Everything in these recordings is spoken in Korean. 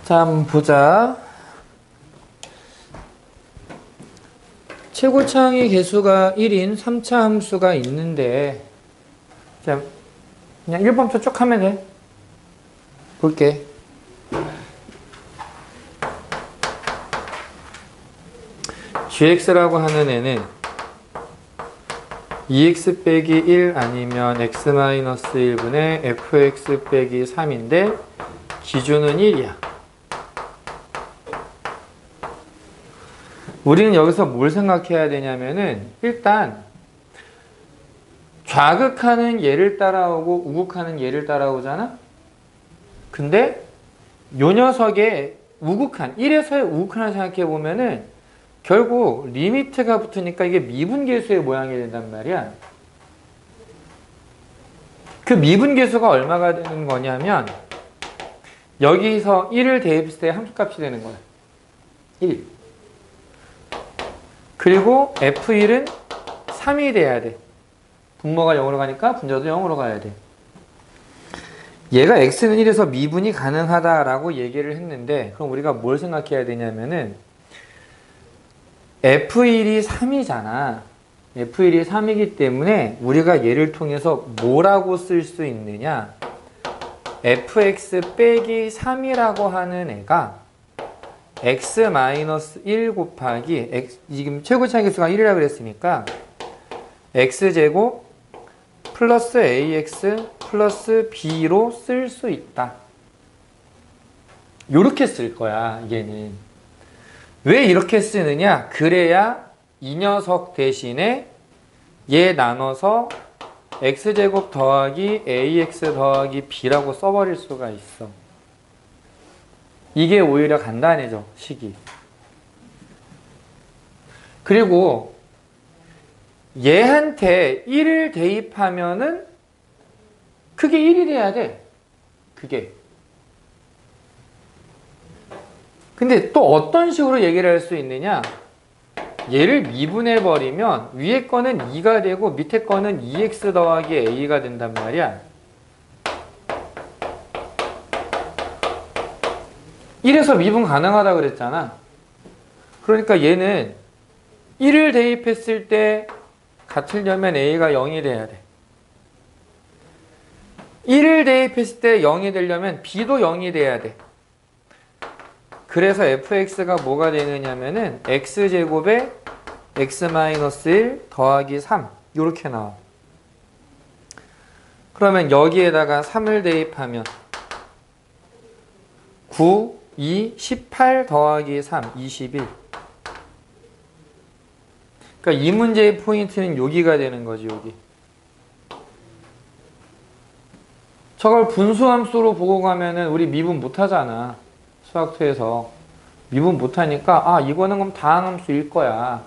자, 한번 보자. 최고차항의 개수가 1인 3차 함수가 있는데, 자, 그냥 1번부터 쭉 하면 돼. 볼게. gx라고 하는 애는 2x 빼기 1 아니면 x-1분의 fx 빼기 3인데 기준은 1이야. 우리는 여기서 뭘 생각해야 되냐면은 일단 좌극하는 얘를 따라오고 우극하는 얘를 따라오잖아? 근데 요 녀석의 우극한, 1에서의 우극한을 생각해 보면은 결국 리미트가 붙으니까 이게 미분계수의 모양이 된단 말이야. 그 미분계수가 얼마가 되는 거냐면 여기서 1을 대입했을 때 함수값이 되는 거야. 1. 그리고 F1은 3이 돼야 돼. 분모가 0으로 가니까 분자도 0으로 가야 돼. 얘가 x는 1에서 미분이 가능하다라고 얘기를 했는데 그럼 우리가 뭘 생각해야 되냐면은 F1이 3이잖아. F1이 3이기 때문에 우리가 얘를 통해서 뭐라고 쓸 수 있느냐? fx 빼기 3이라고 하는 애가 x-1 곱하기 x, 지금 최고차항 개수가 1이라고 그랬으니까 x제곱 플러스 ax 플러스 b로 쓸 수 있다. 요렇게 쓸 거야, 얘는. 왜 이렇게 쓰느냐? 그래야 이 녀석 대신에 얘 나눠서 x제곱 더하기 ax 더하기 b라고 써버릴 수가 있어. 이게 오히려 간단해져, 식이. 그리고 얘한테 1을 대입하면은 그게 1이 돼야 돼. 그게. 근데 또 어떤 식으로 얘기를 할 수 있느냐? 얘를 미분해버리면 위에 거는 2가 되고 밑에 거는 2x 더하기 a가 된단 말이야. 1에서 미분 가능하다 그랬잖아. 그러니까 얘는 1을 대입했을 때 같으려면 a가 0이 돼야 돼. 1을 대입했을 때 0이 되려면 b도 0이 돼야 돼. 그래서 fx가 뭐가 되느냐면은 x제곱에 x-1 더하기 3 이렇게 나와. 그러면 여기에다가 3을 대입하면 9, 2, 18 더하기 3, 21. 그러니까 이 문제의 포인트는 여기가 되는 거지, 여기. 저걸 분수함수로 보고 가면은 우리 미분 못 하잖아. 수학투에서. 미분 못 하니까, 아, 이거는 그럼 다항함수일 거야.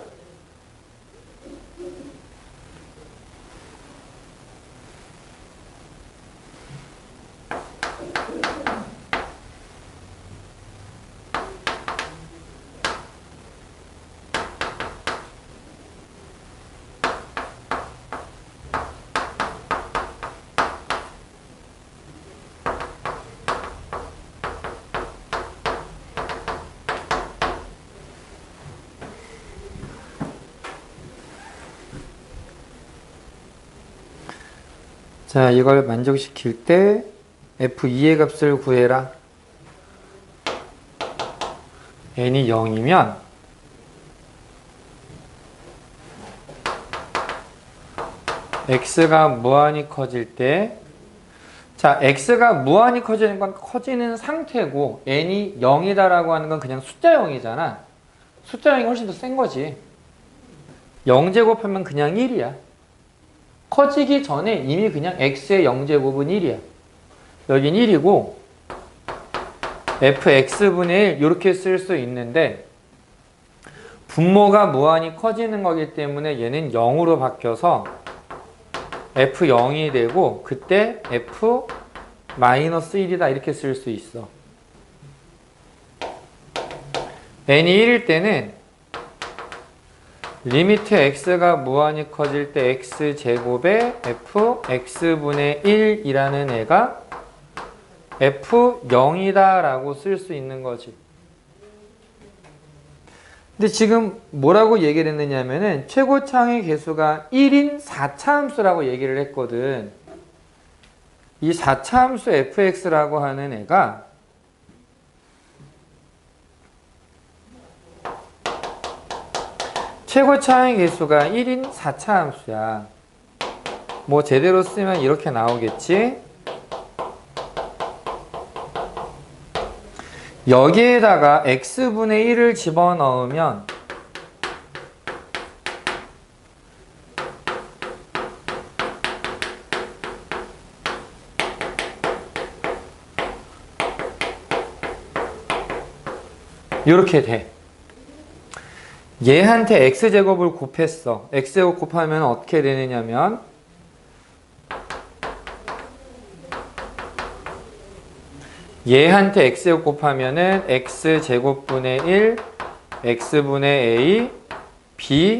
자, 이걸 만족시킬 때 F2의 값을 구해라. n이 0이면 x가 무한히 커질 때, 자, x가 무한히 커지는 건 커지는 상태고 n이 0이다라고 하는 건 그냥 숫자 0이잖아. 숫자 0이 훨씬 더 센 거지. 0제곱하면 그냥 1이야. 커지기 전에 이미 그냥 x의 0제곱은 1이야. 여긴 1이고 fx분의 1 이렇게 쓸 수 있는데 분모가 무한히 커지는 거기 때문에 얘는 0으로 바뀌어서 f0이 되고 그때 f-1이다 이렇게 쓸 수 있어. n이 1일 때는 리미트 x가 무한히 커질 때 x제곱에 fx분의 1이라는 애가 F0이다 라고 쓸 수 있는 거지. 근데 지금 뭐라고 얘기를 했느냐면은 최고차항의 개수가 1인 4차 함수라고 얘기를 했거든. 이 4차 함수 fx라고 하는 애가 최고차항의 개수가 1인 4차 함수야. 뭐 제대로 쓰면 이렇게 나오겠지. 여기에다가 x분의 1을 집어넣으면 이렇게 돼. 얘한테 x제곱을 곱했어. x제곱 곱하면 어떻게 되느냐면 얘한테 x제곱 곱하면은 x제곱분의 1 x분의 a b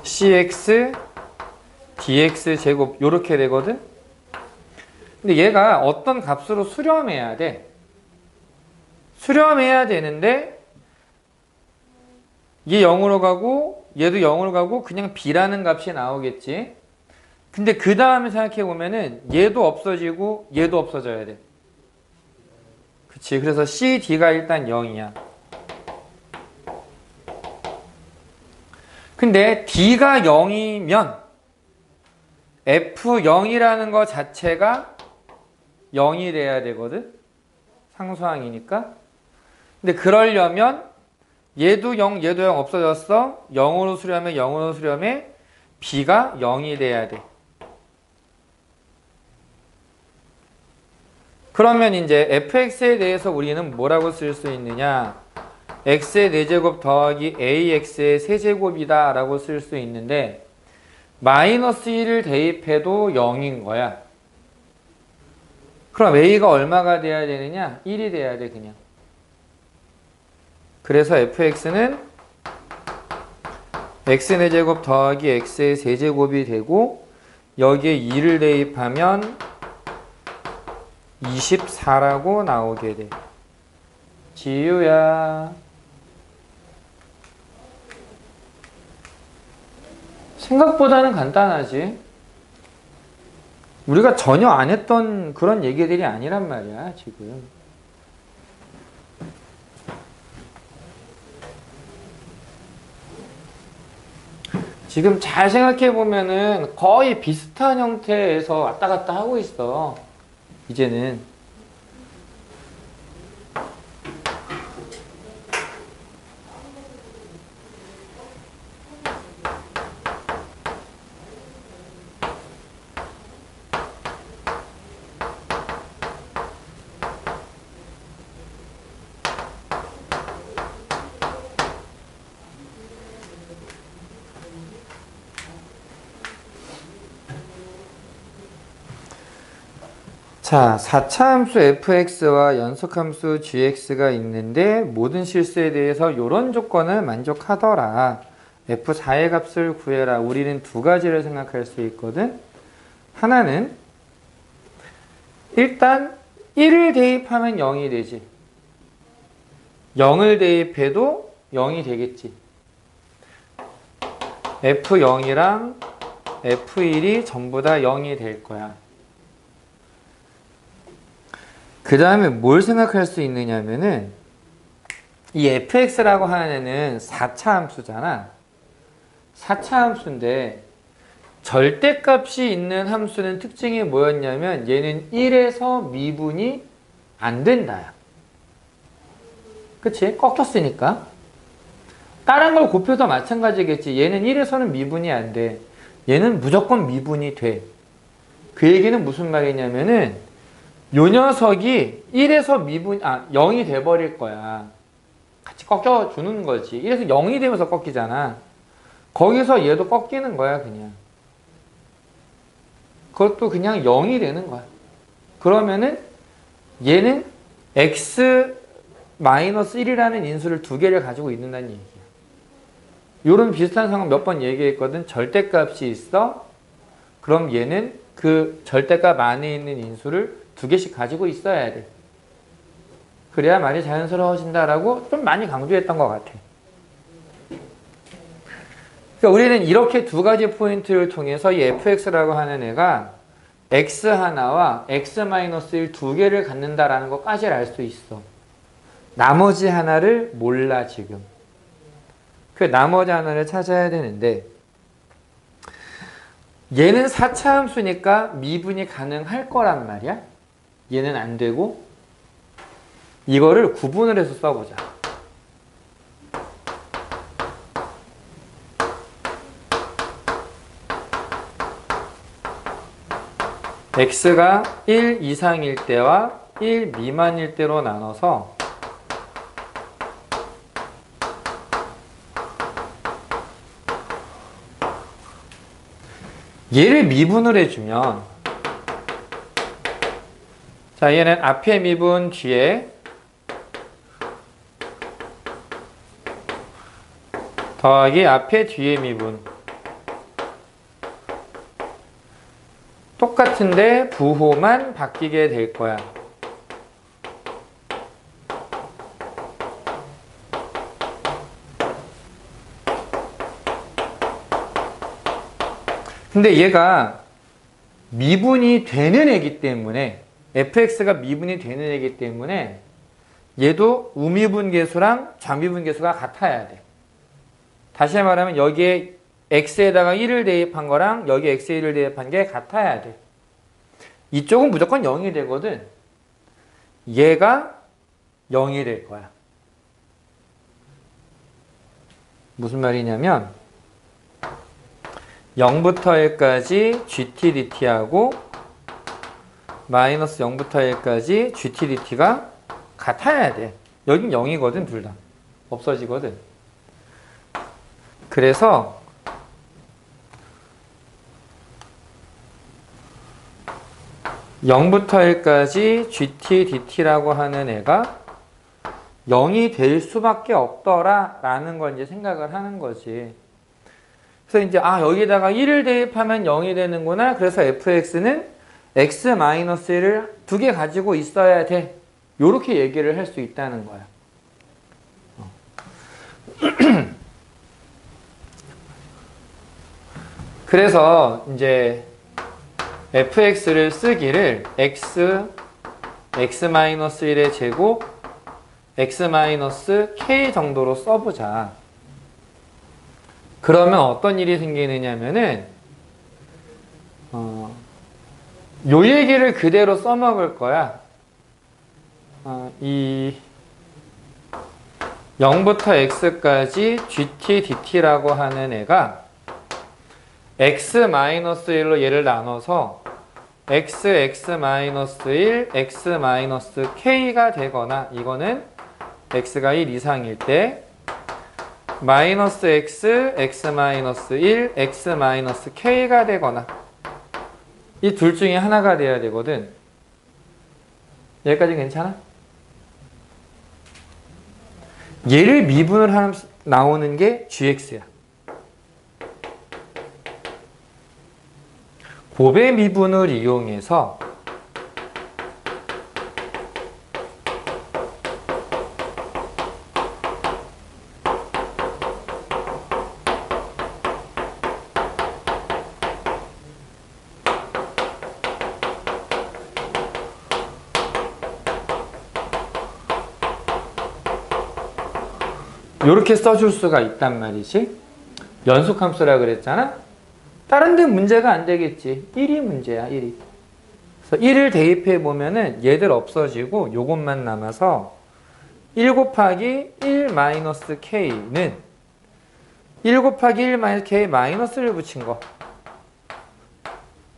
cx dx제곱 요렇게 되거든. 근데 얘가 어떤 값으로 수렴해야 돼. 수렴해야 되는데 얘 0으로 가고 얘도 0으로 가고 그냥 b라는 값이 나오겠지. 근데 그 다음에 생각해 보면은 얘도 없어지고 얘도 없어져야 돼. 그치. 그래서 CD가 일단 0이야. 근데 D가 0이면 F0이라는 거 자체가 0이 돼야 되거든. 상수항이니까. 근데 그러려면 얘도 0, 얘도 0 없어졌어. 0으로 수렴해, 0으로 수렴해. B가 0이 돼야 돼. 그러면 이제 fx에 대해서 우리는 뭐라고 쓸 수 있느냐? x의 4제곱 더하기 ax의 세제곱이다 라고 쓸 수 있는데 마이너스 1을 대입해도 0인 거야. 그럼 a가 얼마가 돼야 되느냐? 1이 돼야 돼 그냥. 그래서 fx는 x 4제곱 더하기 x의 세제곱이 되고 여기에 2를 대입하면 24라고 나오게 돼. 지유야. 생각보다는 간단하지. 우리가 전혀 안 했던 그런 얘기들이 아니란 말이야, 지금. 지금 잘 생각해 보면은 거의 비슷한 형태에서 왔다 갔다 하고 있어. 이제는. 자, 4차 함수 fx와 연속함수 gx가 있는데 모든 실수에 대해서 이런 조건을 만족하더라. f4의 값을 구해라. 우리는 두 가지를 생각할 수 있거든. 하나는 일단 1을 대입하면 0이 되지. 0을 대입해도 0이 되겠지. f0이랑 f1이 전부 다 0이 될 거야. 그 다음에 뭘 생각할 수 있느냐면은 이 fx라고 하는 애는 4차 함수잖아. 4차 함수인데 절대값이 있는 함수는 특징이 뭐였냐면 얘는 1에서 미분이 안 된다야. 그치? 꺾였으니까. 다른 걸 곱해도 마찬가지겠지. 얘는 1에서는 미분이 안 돼. 얘는 무조건 미분이 돼. 그 얘기는 무슨 말이냐면은 요 녀석이 1에서 0이 돼버릴 거야. 같이 꺾여주는 거지. 1에서 0이 되면서 꺾이잖아. 거기서 얘도 꺾이는 거야, 그냥. 그것도 그냥 0이 되는 거야. 그러면은 얘는 x-1이라는 인수를 두 개를 가지고 있는다는 얘기야. 요런 비슷한 상황 몇 번 얘기했거든. 절대값이 있어. 그럼 얘는 그 절대값 안에 있는 인수를 두 개씩 가지고 있어야 돼. 그래야 말이 자연스러워진다라고 좀 많이 강조했던 것 같아. 그러니까 우리는 이렇게 두 가지 포인트를 통해서 이 fx라고 하는 애가 x 하나와 x-1 두 개를 갖는다라는 것까지를 알 수 있어. 나머지 하나를 몰라 지금. 그 나머지 하나를 찾아야 되는데 얘는 4차 함수니까 미분이 가능할 거란 말이야. 얘는 안 되고 이거를 구분을 해서 써보자. x가 1 이상일 때와 1 미만일 때로 나눠서 얘를 미분을 해주면 자 얘는 앞에 미분 뒤에 더하기 앞에 뒤에 미분 똑같은데 부호만 바뀌게 될 거야. 근데 얘가 미분이 되는 애기 때문에 fx가 미분이 되는 애기 때문에 얘도 우미분계수랑 좌미분계수가 같아야 돼. 다시 말하면 여기에 x에다가 1을 대입한 거랑 여기 x에 1을 대입한 게 같아야 돼. 이쪽은 무조건 0이 되거든. 얘가 0이 될 거야. 무슨 말이냐면 0부터 1까지 gt dt하고 마이너스 0부터 1까지 gt dt가 같아야 돼. 여긴 0이거든 둘 다. 없어지거든. 그래서 0부터 1까지 gt dt라고 하는 애가 0이 될 수밖에 없더라 라는 걸 이제 생각을 하는 거지. 그래서 이제 여기다가 1을 대입하면 0이 되는구나. 그래서 fx는 x-1을 두 개 가지고 있어야 돼. 요렇게 얘기를 할 수 있다는 거야. 그래서 이제 fx를 쓰기를 x-1의 제곱 x-k 정도로 써보자. 그러면 어떤 일이 생기느냐면은 요 얘기를 그대로 써먹을 거야. 이 0부터 x까지 gt dt라고 하는 애가 x-1로 얘를 나눠서 x-1, x-k가 되거나 이거는 x가 1 이상일 때 마이너스 x, x-1, x-k가 되거나 이 둘 중에 하나가 돼야 되거든. 여기까지 괜찮아? 얘를 미분을 하면 나오는 게 gx야. 곱의 미분을 이용해서 이렇게 써줄 수가 있단 말이지. 연속함수라 그랬잖아. 다른 데 문제가 안 되겠지. 1이 문제야, 1이. 그래서 1을 대입해 보면은 얘들 없어지고 요것만 남아서 1 곱하기 1 마이너스 k는 1 곱하기 1 마이너스 k 마이너스를 붙인 거.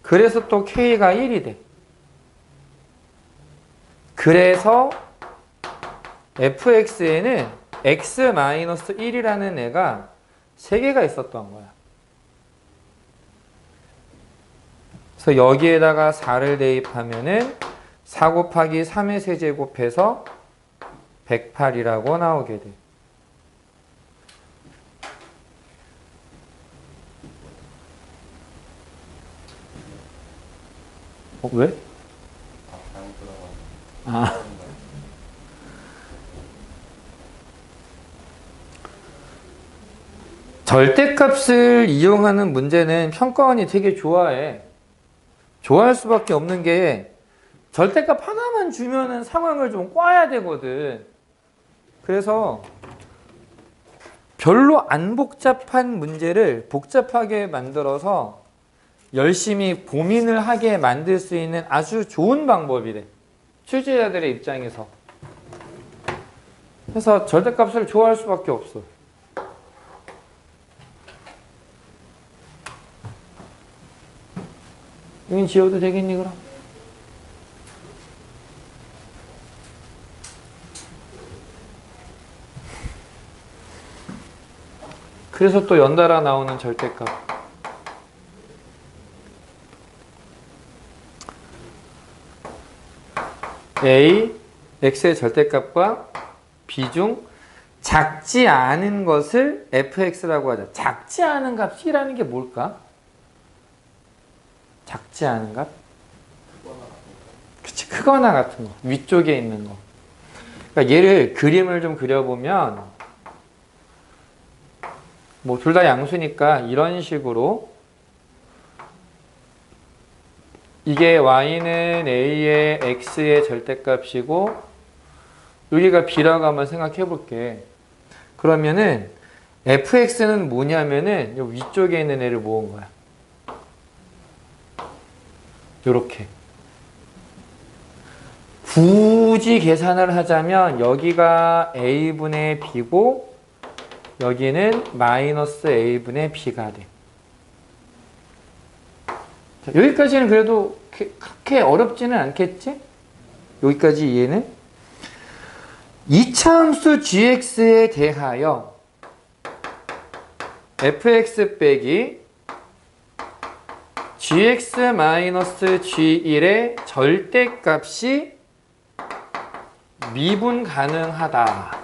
그래서 또 k가 1이 돼. 그래서 fx에는 x-1이라는 애가 3개가 있었던 거야. 그래서 여기에다가 4를 대입하면은 4 곱하기 3의 세제곱해서 108이라고 나오게 돼. 왜? 아. 절대값을 이용하는 문제는 평가원이 되게 좋아해. 좋아할 수밖에 없는 게 절대값 하나만 주면은 상황을 좀 꽈야 되거든. 그래서 별로 안 복잡한 문제를 복잡하게 만들어서 열심히 고민을 하게 만들 수 있는 아주 좋은 방법이래. 출제자들의 입장에서. 그래서 절대값을 좋아할 수밖에 없어. 여긴 지워도 되겠니 그럼? 그래서 또 연달아 나오는 절대값. A, X의 절대값과 B 중 작지 않은 것을 fx라고 하자. 작지 않은 값 C라는 게 뭘까? 작지 않은 값? 그치, 크거나 같은 거. 위쪽에 있는 거. 그러니까 얘를 그림을 좀 그려보면 뭐 둘 다 양수니까 이런 식으로 이게 y는 a의 x의 절대값이고 여기가 b라고 한번 생각해 볼게. 그러면은 fx는 뭐냐면은 요 위쪽에 있는 애를 모은 거야. 요렇게. 굳이 계산을 하자면 여기가 a분의 b고 여기는 마이너스 a분의 b가 돼. 자, 여기까지는 그래도 그렇게 어렵지는 않겠지? 여기까지 이해는? 이차함수 gx에 대하여 fx 빼기 gx-g1의 절대값이 미분 가능하다.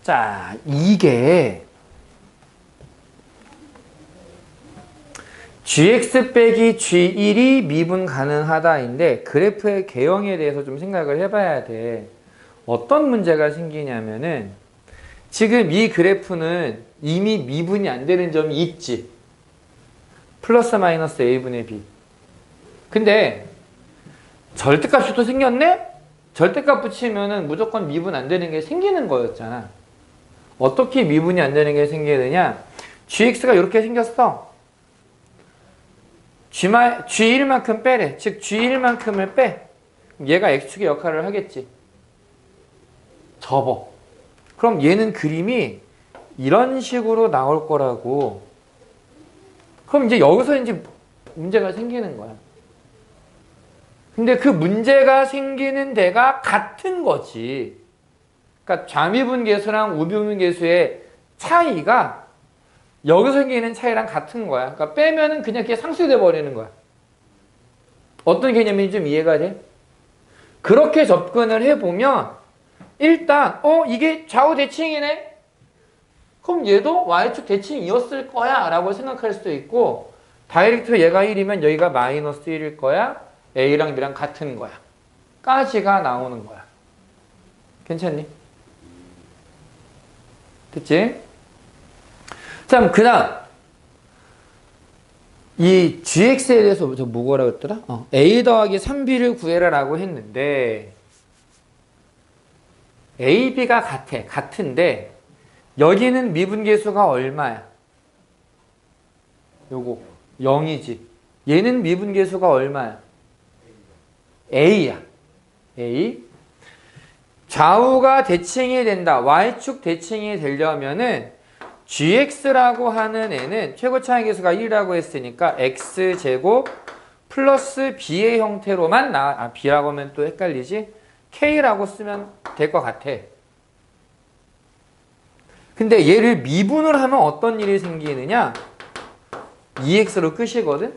자, 이게 gx 빼기 g1이 미분 가능하다인데 그래프의 개형에 대해서 좀 생각을 해봐야 돼. 어떤 문제가 생기냐면은 지금 이 그래프는 이미 미분이 안 되는 점이 있지. 플러스 마이너스 a분의 b. 근데 절대값이 또 생겼네? 절대값 붙이면은 무조건 미분 안 되는 게 생기는 거였잖아. 어떻게 미분이 안 되는 게 생기느냐? gx가 이렇게 생겼어. g1만큼 빼래. 즉 g1만큼을 빼. 얘가 x축의 역할을 하겠지. 접어. 그럼 얘는 그림이 이런 식으로 나올 거라고. 그럼 이제 여기서 이제 문제가 생기는 거야. 근데 그 문제가 생기는 데가 같은 거지. 그러니까 좌미분계수랑 우미분계수의 차이가 여기서 생기는 차이랑 같은 거야. 그러니까 빼면은 그냥 그게 상쇄돼 버리는 거야. 어떤 개념인지 좀 이해가 돼? 그렇게 접근을 해보면 일단 이게 좌우 대칭이네? 그럼 얘도 y축 대칭이었을 거야 라고 생각할 수도 있고 다이렉트로 얘가 1이면 여기가 마이너스 1일 거야. A랑 B랑 같은 거야. 까지가 나오는 거야. 괜찮니? 됐지? 자, 그 다음 이 gx에 대해서 저 뭐라고 했더라? a 더하기 3b를 구해라 라고 했는데 a, b가 같은데 여기는 미분계수가 얼마야? 요거 0이지. 얘는 미분계수가 얼마야? a야. a. 좌우가 대칭이 된다. y축 대칭이 되려면은 gx라고 하는 애는 최고 차이 계수가 1이라고 했으니까 x제곱 플러스 b의 형태로만 b라고 하면 또 헷갈리지? k라고 쓰면 될 것 같아. 근데 얘를 미분을 하면 어떤 일이 생기느냐? 2x로 끝이거든?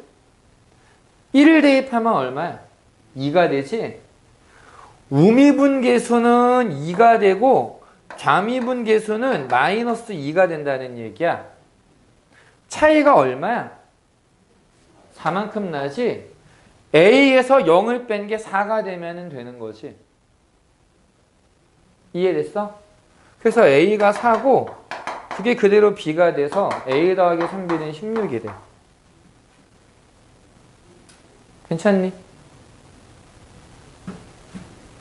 1을 대입하면 얼마야? 2가 되지? 우미분계수는 2가 되고 좌미분계수는 마이너스 2가 된다는 얘기야. 차이가 얼마야? 4만큼 나지? A에서 0을 뺀 게 4가 되면 되는 거지. 이해됐어? 그래서 A가 4고 그게 그대로 B가 돼서 A 더하기 3B는 16이 돼. 괜찮니?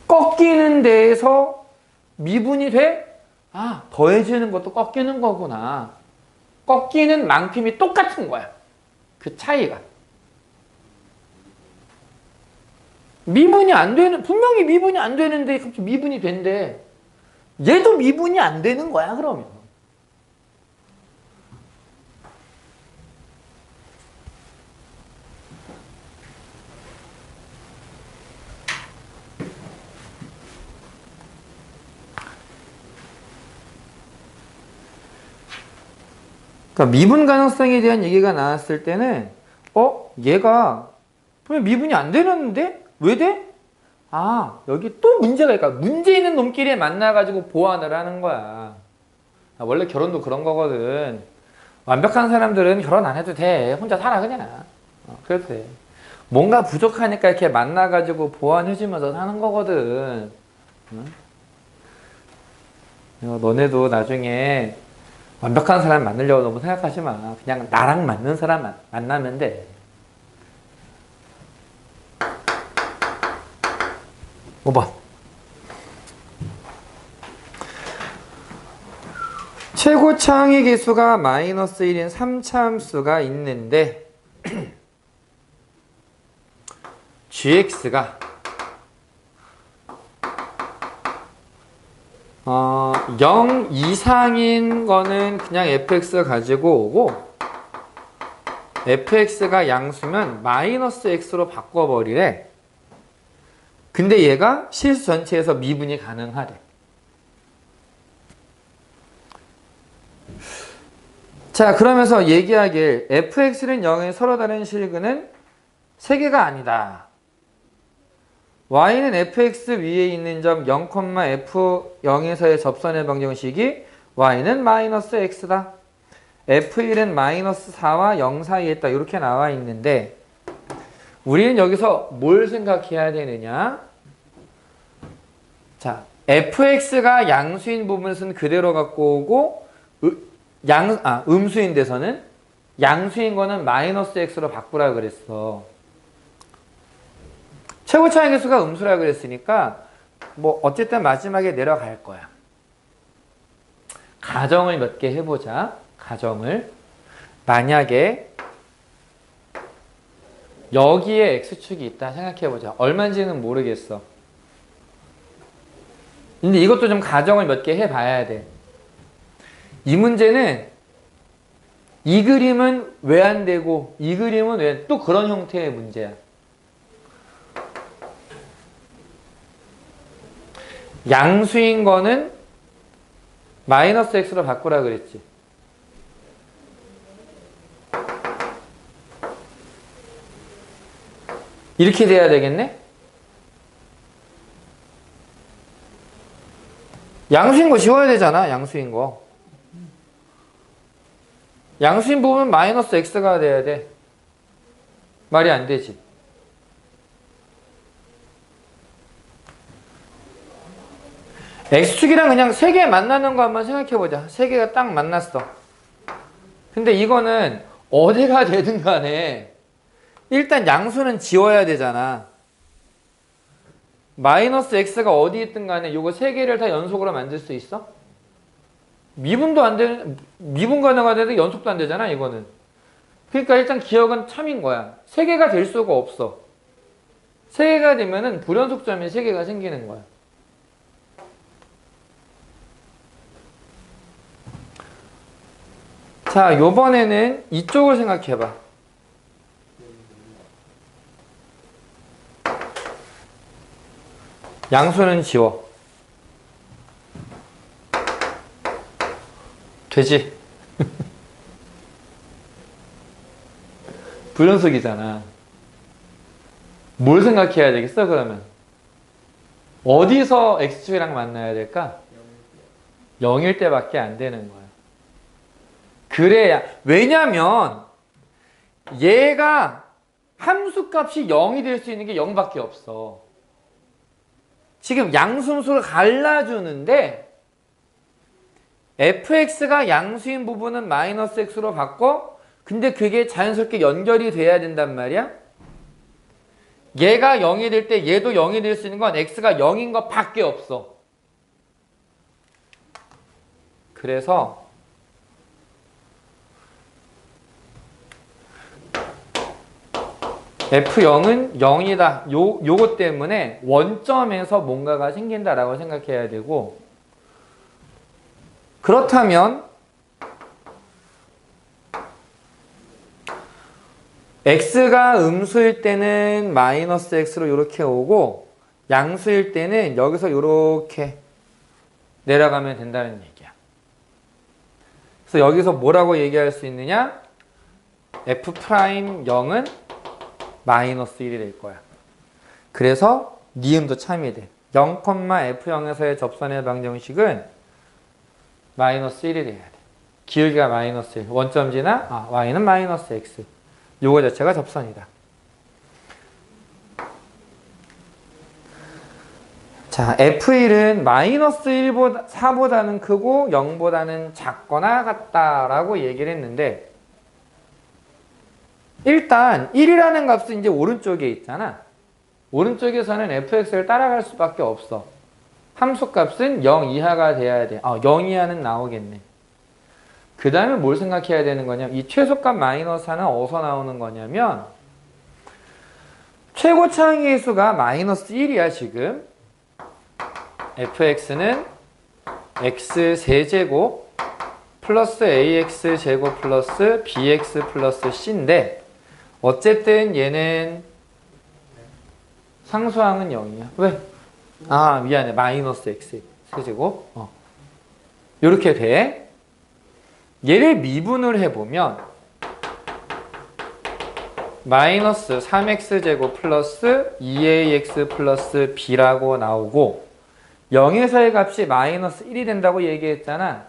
꺾이는 데에서 미분이 돼? 아, 더해지는 것도 꺾이는 거구나. 꺾이는 만큼이 똑같은 거야. 그 차이가. 미분이 안 되는, 분명히 미분이 안 되는데 갑자기 미분이 된대. 얘도 미분이 안 되는 거야, 그러면. 그러니까 미분 가능성에 대한 얘기가 나왔을 때는 얘가 분명 미분이 안 되는데 왜 돼? 아, 여기 또 문제가 있까 문제 있는 놈끼리 만나가지고 보완을 하는 거야. 원래 결혼도 그런 거거든. 완벽한 사람들은 결혼 안 해도 돼. 혼자 살아 그냥. 그래도 돼. 뭔가 부족하니까 이렇게 만나가지고 보완해주면서 사는 거거든. 응? 너네도 나중에 완벽한 사람 만나려고 너무 생각하지 마. 그냥 나랑 맞는 사람 만나면 돼. 5번. 최고 창의 계수가 마이너스 1인 3차함수가 있는데 gx가 0 이상인 거는 그냥 fx 가지고 오고 fx가 양수면 마이너스 x로 바꿔버리래. 근데 얘가 실수 전체에서 미분이 가능하대. 자, 그러면서 얘기하길 fx는 0의 서로 다른 실근은 3개가 아니다. y는 fx 위에 있는 점 0, f0에서의 접선의 방정식이 y는 마이너스 x다. f1은 마이너스 4와 0 사이에 있다. 이렇게 나와 있는데 우리는 여기서 뭘 생각해야 되느냐? 자, fx가 양수인 부분은 그대로 갖고 오고 음수인 데서는 양수인 거는 마이너스 x로 바꾸라 그랬어. 최고 차이 계수가 음수라 그랬으니까 뭐 어쨌든 마지막에 내려갈 거야. 가정을 몇 개 해보자. 가정을 만약에 여기에 x축이 있다 생각해보자. 얼마인지는 모르겠어. 근데 이것도 좀 가정을 몇 개 해봐야 돼. 이 문제는 이 그림은 왜 안 되고 이 그림은 왜 또 그런 형태의 문제야. 양수인 거는 마이너스 x로 바꾸라 그랬지. 이렇게 돼야 되겠네? 양수인 거 지워야 되잖아. 양수인 거. 양수인 부분 마이너스 x가 돼야 돼. 말이 안 되지. x축이랑 그냥 3개 만나는 거 한번 생각해보자. 3개가 딱 만났어. 근데 이거는 어디가 되든 간에 일단 양수는 지워야 되잖아. 마이너스 x가 어디 있든 간에 이거 3개를 다 연속으로 만들 수 있어? 미분도 안 되는, 미분 가능하대도 연속도 안 되잖아, 이거는. 그러니까 일단 기억은 참인 거야. 3개가 될 수가 없어. 3개가 되면은 불연속점이 3개가 생기는 거야. 자, 요번에는 이쪽을 생각해봐. 양수는 지워. 되지? 불연속이잖아. 뭘 생각해야 되겠어, 그러면? 어디서 x축이랑 만나야 될까? 0일 때밖에 안 되는 거야. 그래야, 왜냐면 얘가 함수값이 0이 될 수 있는 게 0밖에 없어. 지금 양수음수를 갈라주는데 fx가 양수인 부분은 마이너스 x로 바꿔. 근데 그게 자연스럽게 연결이 돼야 된단 말이야. 얘가 0이 될 때 얘도 0이 될 수 있는 건 x가 0인 것 밖에 없어. 그래서 F0은 0이다. 요거 때문에 원점에서 뭔가가 생긴다라고 생각해야 되고, 그렇다면 x가 음수일 때는 마이너스 x로 이렇게 오고 양수일 때는 여기서 이렇게 내려가면 된다는 얘기야. 그래서 여기서 뭐라고 얘기할 수 있느냐? f'0은 마이너스 1이 될 거야. 그래서 니은도 참이 돼. 0,f0에서의 접선의 방정식은 마이너스 1이 돼야 돼. 기울기가 마이너스 1. 원점 지나 y는 마이너스 x. 요거 자체가 접선이다. 자, F1은 마이너스 4보다는 크고 0보다는 작거나 같다라고 얘기를 했는데, 일단 1이라는 값은 이제 오른쪽에 있잖아. 오른쪽에서는 fx를 따라갈 수밖에 없어. 함수값은 0 이하가 돼야 돼. 0 이하는 나오겠네. 그 다음에 뭘 생각해야 되는 거냐면, 이 최소값 마이너스 하나 어디서 나오는 거냐면, 최고 차항의 수가 마이너스 1이야 지금. fx는 x 세제곱 플러스 ax 제곱 플러스 bx 플러스 c인데, 어쨌든 얘는 상수항은 0이야. 왜? 미안해. 마이너스 x 세제곱. 이렇게 돼. 얘를 미분을 해보면 마이너스 3x제곱 플러스 2ax 플러스 b라고 나오고, 0에서의 값이 마이너스 1이 된다고 얘기했잖아.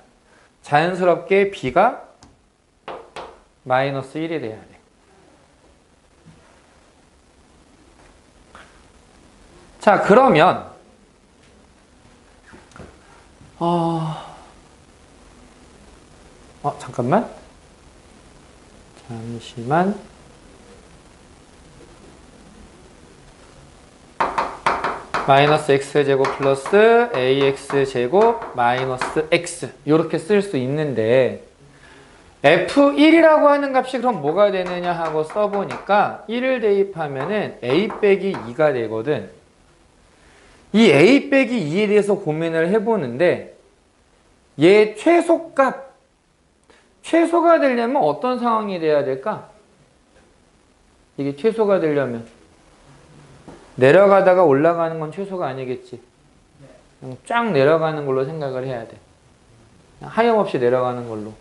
자연스럽게 b가 마이너스 1이 돼야 돼. 자, 그러면 잠깐만. 잠시만. 마이너스 x제곱 플러스 ax제곱 마이너스 x 이렇게 쓸 수 있는데, f1이라고 하는 값이 그럼 뭐가 되느냐 하고 써보니까 1을 대입하면은 a 빼기 2가 되거든. 이 a 빼기 2에 대해서 고민을 해보는데, 얘 최소가 되려면 어떤 상황이 돼야 될까? 이게 최소가 되려면 내려가다가 올라가는 건 최소가 아니겠지. 그냥 쫙 내려가는 걸로 생각을 해야 돼. 하염없이 내려가는 걸로.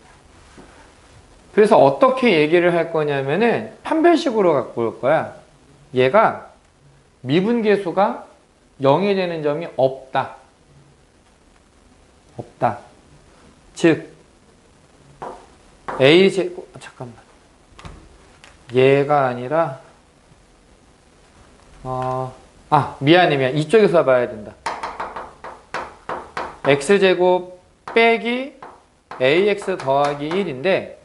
그래서 어떻게 얘기를 할 거냐면은 판별식으로 갖고 올 거야. 얘가 미분계수가 0이 되는 점이 없다. 즉 a제곱, 잠깐만. 얘가 아니라 미안해. 이쪽에서 봐야 된다. x제곱 빼기 ax 더하기 1인데,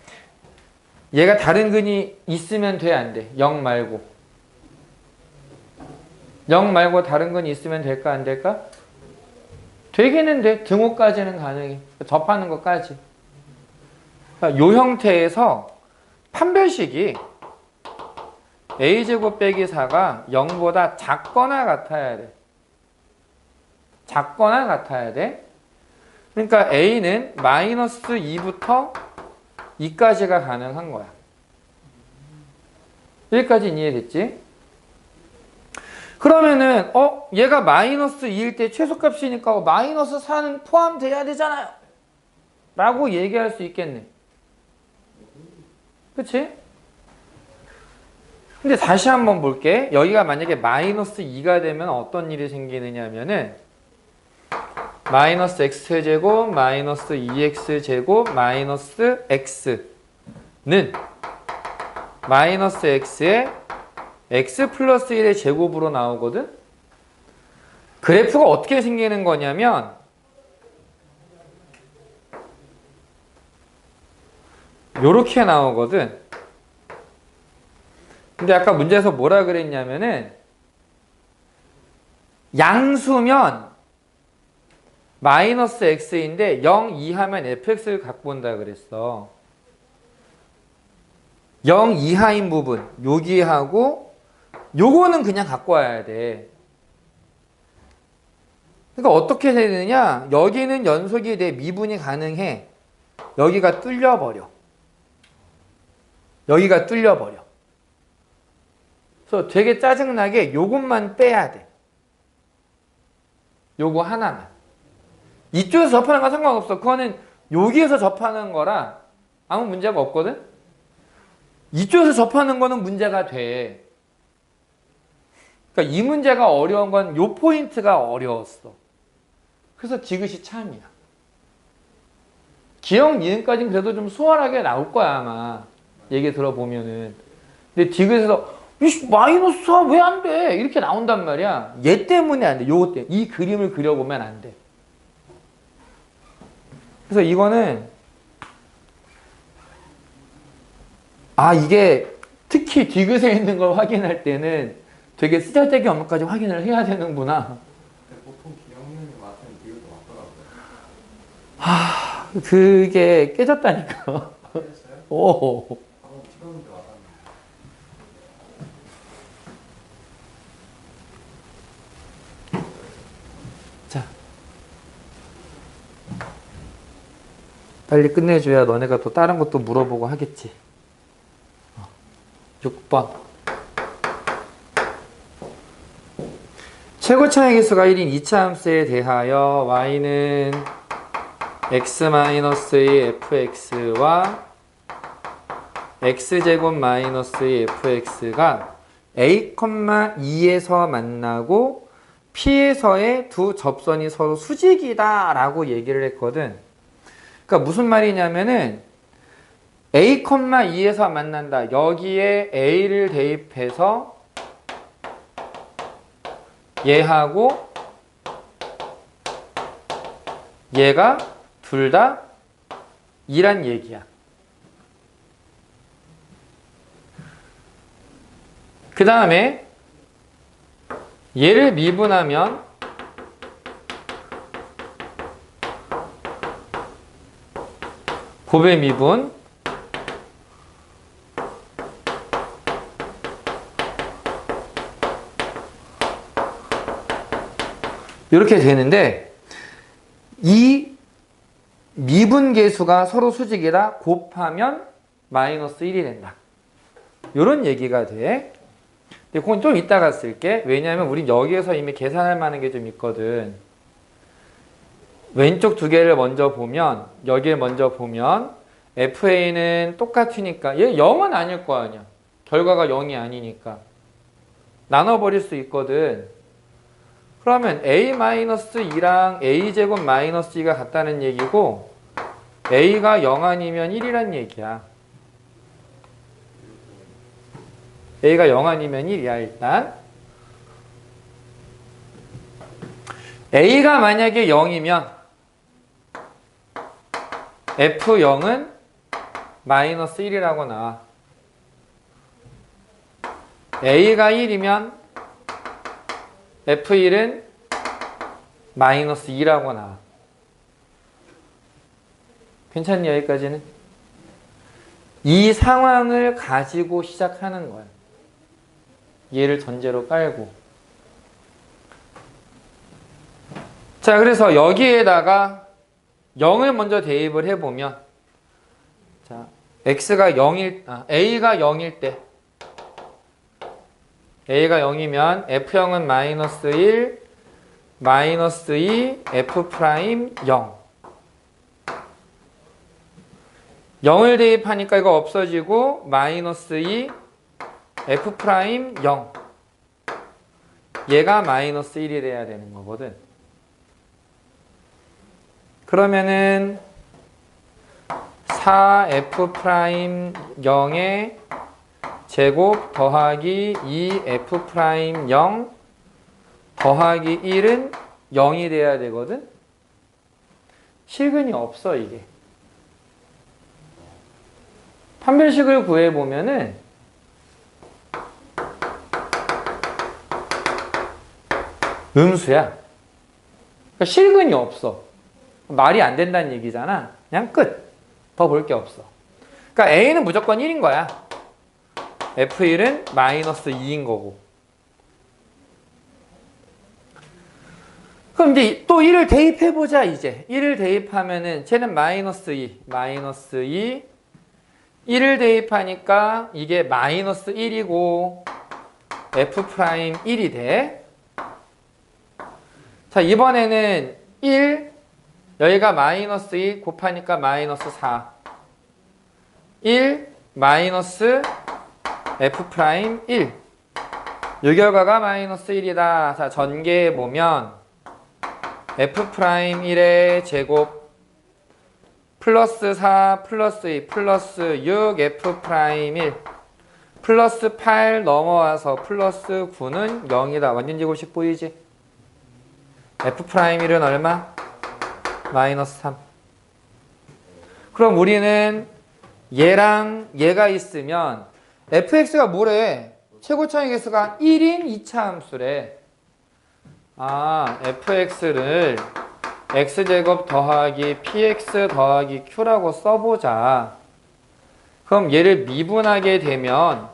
얘가 다른 근이 있으면 돼, 안 돼? 0 말고. 0 말고 다른 근이 있으면 될까, 안 될까? 되기는 돼. 등호까지는 가능해. 접하는 것까지. 요 형태에서 판별식이 a제곱 빼기 4가 0보다 작거나 같아야 돼. 작거나 같아야 돼. 그러니까 a는 마이너스 2부터 2까지가 가능한 거야. 여기까지는 이해됐지? 그러면은 얘가 마이너스 2일 때 최소값이니까 마이너스 4는 포함돼야 되잖아요 라고 얘기할 수 있겠네. 그치? 근데 다시 한번 볼게. 여기가 만약에 마이너스 2가 되면 어떤 일이 생기느냐 하면은 마이너스 x제곱 마이너스 2x제곱 마이너스 x는 마이너스 x에 x 플러스 1의 제곱으로 나오거든. 그래프가 어떻게 생기는 거냐면 요렇게 나오거든. 근데 아까 문제에서 뭐라 그랬냐면은 양수면 마이너스 x인데 0 이하면 fx를 갖고 온다 그랬어. 0 이하인 부분 여기하고 요거는 그냥 갖고 와야 돼. 그러니까 어떻게 되느냐, 여기는 연속이 돼 미분이 가능해. 여기가 뚫려버려. 여기가 뚫려버려. 그래서 되게 짜증나게 요것만 빼야 돼. 요거 하나만. 이쪽에서 접하는 건 상관없어. 그거는 여기에서 접하는 거라 아무 문제가 없거든. 이쪽에서 접하는 거는 문제가 돼. 그러니까 이 문제가 어려운 건 요 포인트가 어려웠어. 그래서 지그시 참이야. 기억 니은까지는 그래도 좀 수월하게 나올 거야 아마. 얘기 들어보면은. 근데 디귿에서 마이너스 4 왜 안 돼? 이렇게 나온단 말이야. 얘 때문에 안 돼. 요거 때문에. 이 그림을 그려보면 안 돼. 그래서 이거는 이게 특히 디귿에 있는 걸 확인할 때는 되게 쓰잘데기 없는 것까지 확인을 해야 되는구나. 보통 기억력이 맞으면 디귿도 맞더라고요. 그게 깨졌다니까. 됐어요? 오. 찍었는데 맞았는데. 자, 빨리 끝내줘야 너네가 또 다른 것도 물어보고 하겠지. 6번. 최고차의 개수가 1인 2차 함수에 대하여 y는 x-2의 fx와 x제곱 마이너스의 fx가 a, 2에서 만나고 p에서의 두 접선이 서로 수직이다 라고 얘기를 했거든. 그러니까 무슨 말이냐면은 a, 2에서 만난다. 여기에 a를 대입해서 얘하고 얘가 둘 다 2란 얘기야. 그 다음에 얘를 미분하면 곱의 미분 이렇게 되는데 이 미분 계수가 서로 수직이라 곱하면 마이너스 1이 된다. 이런 얘기가 돼. 근데 그건 좀 이따가 쓸게. 왜냐하면 우린 여기에서 이미 계산할 만한 게 좀 있거든. 왼쪽 두 개를 먼저 보면 여기를 먼저 보면 FA는 똑같으니까 얘 0은 아닐 거 아니야. 결과가 0이 아니니까. 나눠버릴 수 있거든. 그러면 A-2랑 A제곱 마이너스 2가 같다는 얘기고 A가 0 아니면 1이란 얘기야. A가 0 아니면 1이야 일단. A가 만약에 0이면 F0은 마이너스 1이라고 나와. A가 1이면 F1은 마이너스 2라고 나와. 괜찮니 여기까지는? 이 상황을 가지고 시작하는 거야. 얘를 전제로 깔고. 자, 그래서 여기에다가 0을 먼저 대입을 해보면, 자, A가 0일 때, A가 0이면 F0은 마이너스 1, 마이너스 2, F 프라임 0. 0을 대입하니까 이거 없어지고, 마이너스 2, F 프라임 0. 얘가 마이너스 1이 돼야 되는 거거든. 그러면은 4F 프라임 0의 제곱 더하기 2f 프라임 0 더하기 1은 0이 돼야 되거든. 실근이 없어 이게. 판별식을 구해보면은 음수야. 그러니까 실근이 없어. 말이 안 된다는 얘기잖아. 그냥 끝. 더 볼 게 없어. 그러니까 A는 무조건 1인 거야. F1은 마이너스 2인 거고. 그럼 이제 또 1을 대입해보자, 이제. 1을 대입하면은, 쟤는 마이너스 2, 마이너스 2. 1을 대입하니까 이게 마이너스 1이고, F'1이 돼. 자, 이번에는 1, 여기가 마이너스 2 곱하니까 마이너스 4. 1, 마이너스 F'1. 이 결과가 마이너스 1이다. 자, 전개해보면 F'1의 제곱 플러스 4 플러스 2 플러스 6 F'1 플러스 8 넘어와서 플러스 9는 0이다. 완전 제곱식 보이지? F'1은 얼마? 마이너스 3. 그럼 우리는 얘랑 얘가 있으면 fx가 뭐래? 최고차의 개수가 1인 2차 함수래. 아, fx를 x제곱 더하기 px 더하기 q라고 써보자. 그럼 얘를 미분하게 되면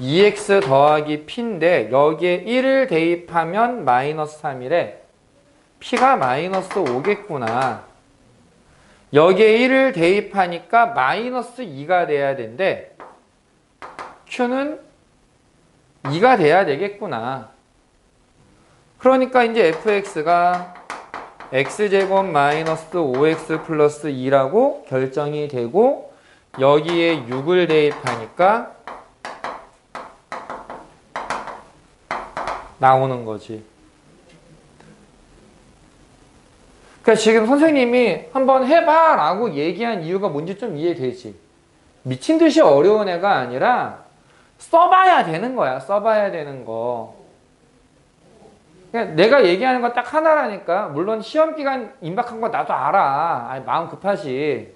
2x 더하기 p인데 여기에 1을 대입하면 마이너스 3이래. p가 마이너스 5겠구나. 여기에 1을 대입하니까 마이너스 2가 돼야 된대. q는 2가 돼야 되겠구나. 그러니까 이제 fx가 x제곱 마이너스 5x 플러스 2라고 결정이 되고 여기에 6을 대입하니까 나오는 거지. 그러니까 지금 선생님이 한번 해봐 라고 얘기한 이유가 뭔지 좀 이해되지. 미친 듯이 어려운 애가 아니라 써봐야 되는 거야. 써봐야 되는 거. 그냥 내가 얘기하는 거 딱 하나라니까. 물론 시험기간 임박한 거 나도 알아. 아니, 마음 급하지.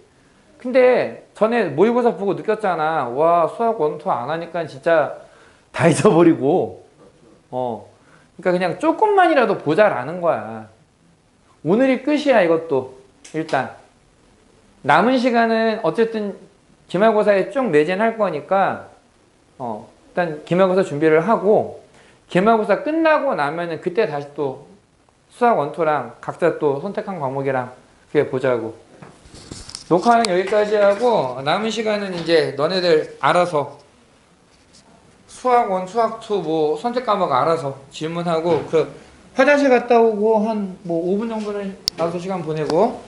근데 전에 모의고사 보고 느꼈잖아. 와, 수학 원투 안 하니까 진짜 다 잊어버리고. 그러니까 그냥 조금만이라도 보자라는 거야. 오늘이 끝이야, 이것도. 일단. 남은 시간은 어쨌든 기말고사에 쭉 매진할 거니까, 일단 기말고사 준비를 하고, 기말고사 끝나고 나면은 그때 다시 또 수학 원투랑 각자 또 선택한 과목이랑 그렇게 보자고. 녹화는 여기까지 하고, 남은 시간은 이제 너네들 알아서 수학 원, 수학 투 뭐 선택 과목 알아서 질문하고, 화장실 갔다 오고 한 뭐 5분 정도는 나도 시간 보내고